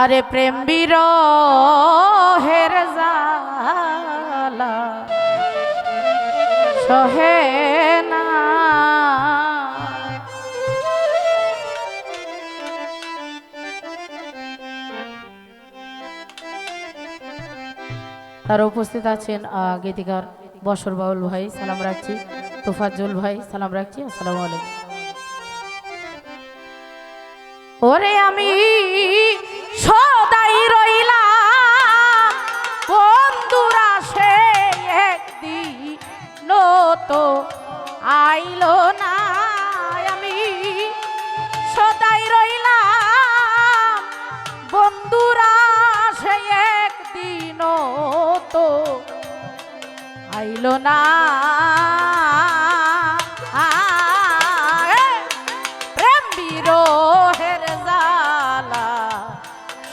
আরে প্রেম বিরহের জালা সহে না। তার উপস্থিত আছেন গীতিকার বশর বাউল ভাই, সালাম রাখছি। তোফাজ্জল ভাই, সালাম রাখছি। আসসালামু আলাইকুম। ওরে আমি সদাই রইলাম বন্ধুরা সে একদিন তো আইলো না। আমি সদাই রইলাম বন্ধুরা সে একদিন তো আইলো না। প্রেম বিরহের জালা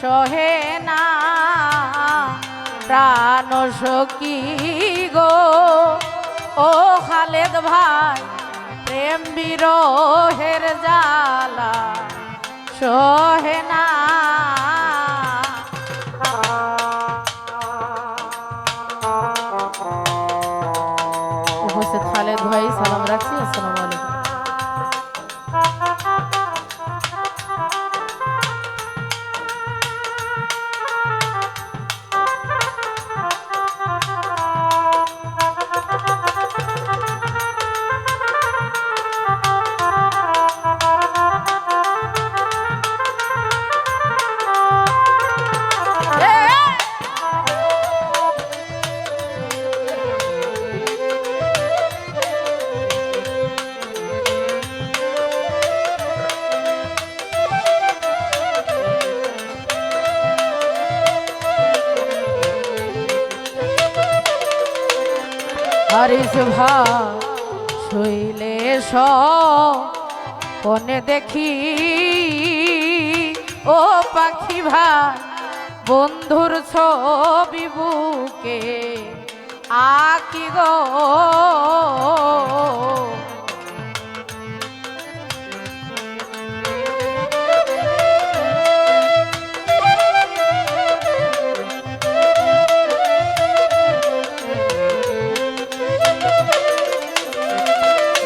সহে না প্রাণ সখী গো ও খালেদ ভাই, প্রেম বিরহের জালা সহে না। উপস্থিত খালেদ ভাই, সালাম রাখছি। আসসালামু আলাইকুম। হারিস ভা শৈলে সনে দেখি ও পাখি ভাই, বন্ধুর ছবি বুকে আঁকি গো।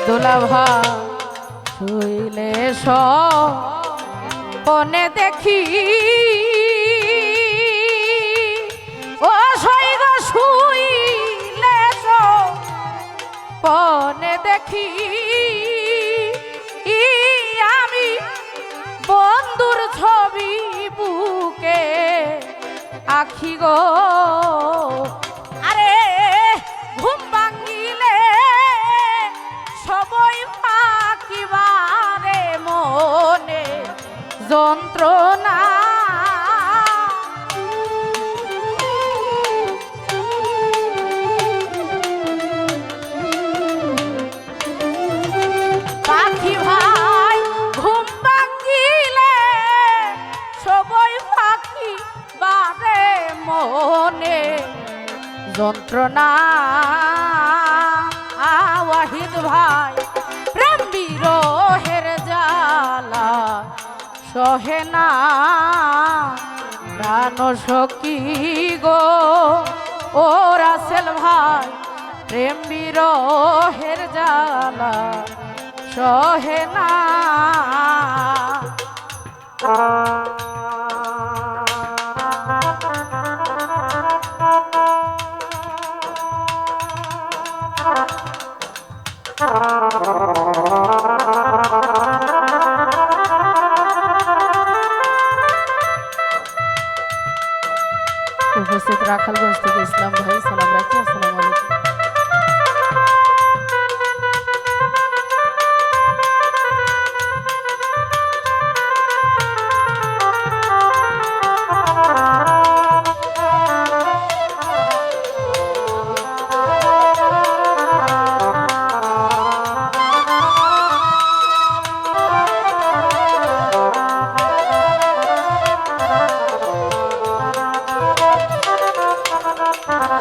দোলাভা শুইলে সনে দেখি ও সৈগ শুইলে সনে দেখি আমি বন্ধুর ছবি বুকে আঁকি গো। আরে ঘুম ভাঙিলে সবই ফাঁকিবারে মনে যন্ত্রণা। পাখি ভাই ঘুম ভাঙিলে সবই ফাঁকিবারে মনে যন্ত্রণা। ওয়াহিদ ভাই, প্রেম বিরহের জালা সহে না প্রাণ সখী গো ও রাসেল ভাই, প্রেম বিরহের জালা সহে না। উপস্থিত রাখালগঞ্জ থেকে ইসলাম ভাই, সালাম রাখছি। আসসালামু আলাইকুম।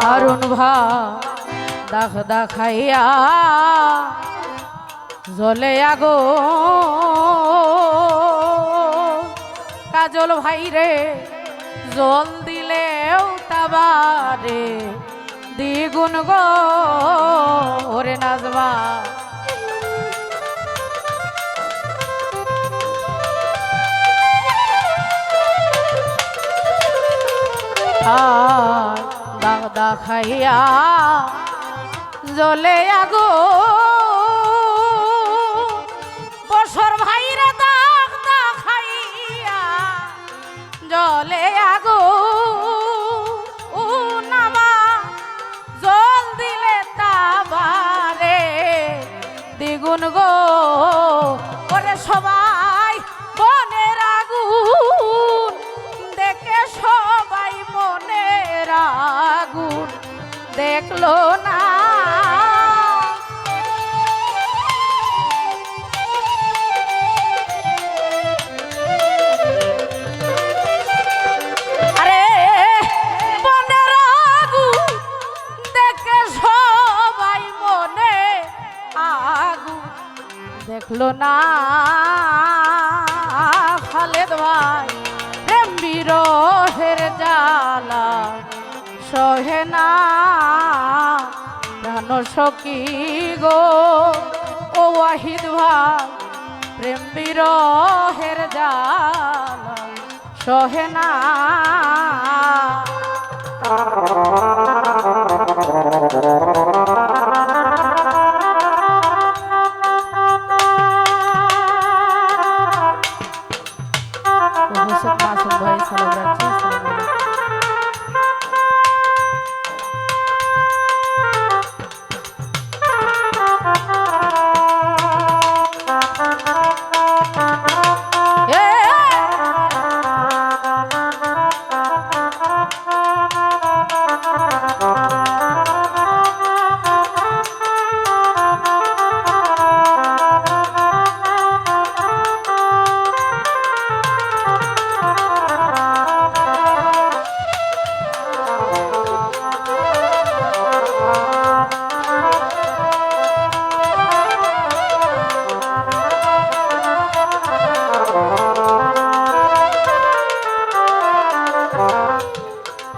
হারুন ভা দাখ দেখাইয়া জলে আগো কাজল ভাই রে জল দিলেও তাবারে দ্বিগুণ গো ওরে নাজমা দাগদা খাইয়া জ্বলে আগো বছর ভাইরা দাগদা খাইয়া জ্বলে আগো নামা জল দিলে তাবারে দ্বিগুণ গো ওরে সবাই বনের আগুন দেখে সবাই মনের আগুন দেখলো না আরে বনের আগুন দেখে সবাই মনে আগুন দেখলো না খালেদ ভাই প্রেম বিরহের জ্বালা সহে না প্রাণ সখী গো ও ওয়াহিদ ভাই প্রেম বিরহের জ্বালা সহে না ভাই সালাম রাখছি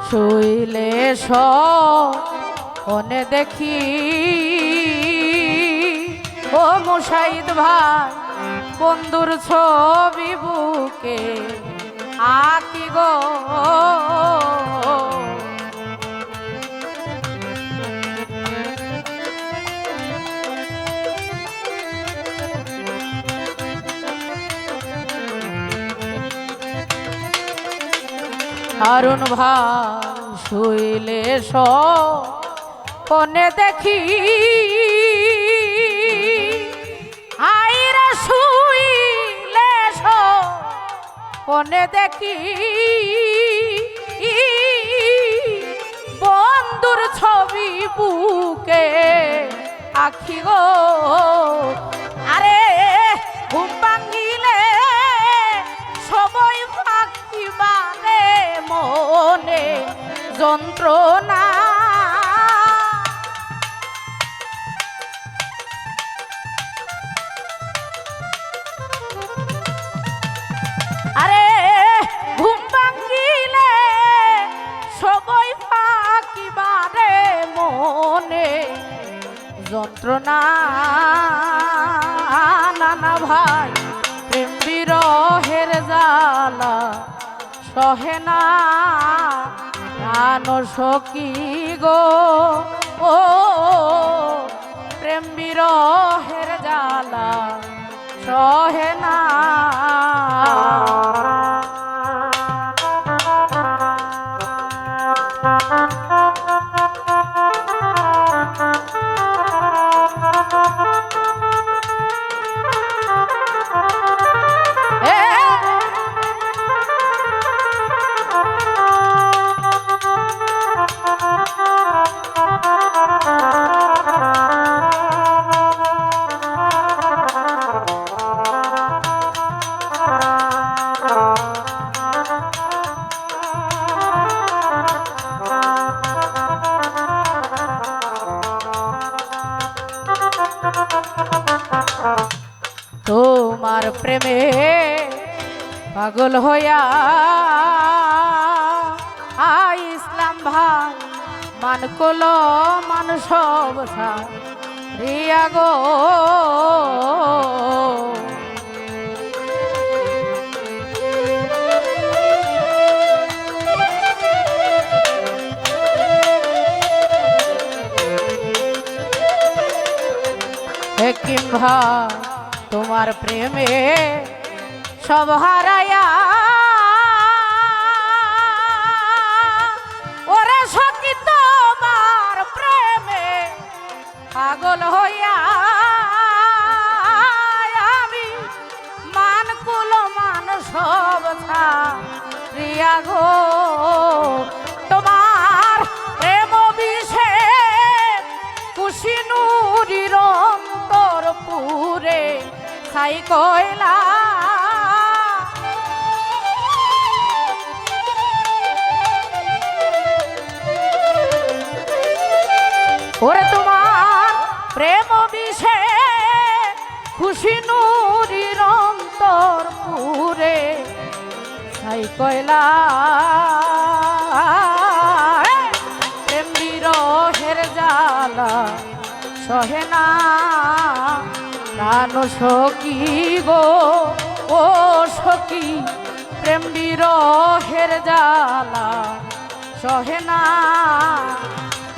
শুইলে সনে দেখি ও মুশাহিদ ভাই বন্ধুর ছবি বুকে আঁকি গো হারুন ভাই শুইলে সনে দেখি আইরা শুইলে সনে দেখি বন্ধুর ছবি বুকে আখি গো আরে ঘুম ভাঙিলে সবাই ফাঁকি বারে মনে যন্ত্রণা আরে ঘুম ভাঙিলে সবাই ফাঁকি বারে মনে যন্ত্রণা নানা ভাই প্রেম বিরহের জ্বালা সহে না প্রাণ সখী গো ও প্রেম বিরহের জ্বালা সহে না তোমার প্রেমে পাগল হইয়া ভাই মান কল মান সব রিয়া গো হেকিম ভাই তোমার প্রেমে সব হারায়া ওরে সখী তোমার প্রেমে পাগল হইয়া আমি মান কুল মান সব রিয়া গো তোমার প্রেম বিষে কুশিনুরির অন্তর পুরে ছাই কয়লা ওরে তোমার প্রেম বিষে খুশি নুরির অন্তর পুরে ছাই কয়লা প্রেম বিরহের জ্বালা সহে না প্রাণ সখী গো ও সখী প্রেম বিরহের জ্বালা সহে না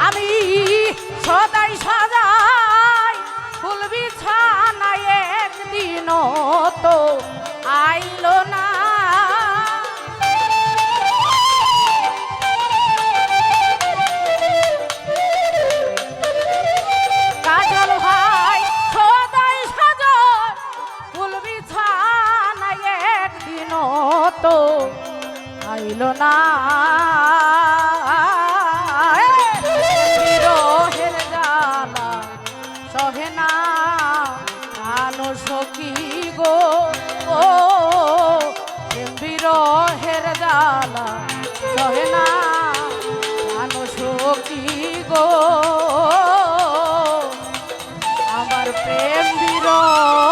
আমি সদাই সাজাই ফুল বিছানায় একদিনও তো আইলো না কাজল ভাই সদাই সাজাই ফুল বিছানায় একদিনও তো আইলো না সহে না আনো সখী গো ও বিরহের জ্বালা সহে না আনো সখী গো আমার প্রেম বিরহ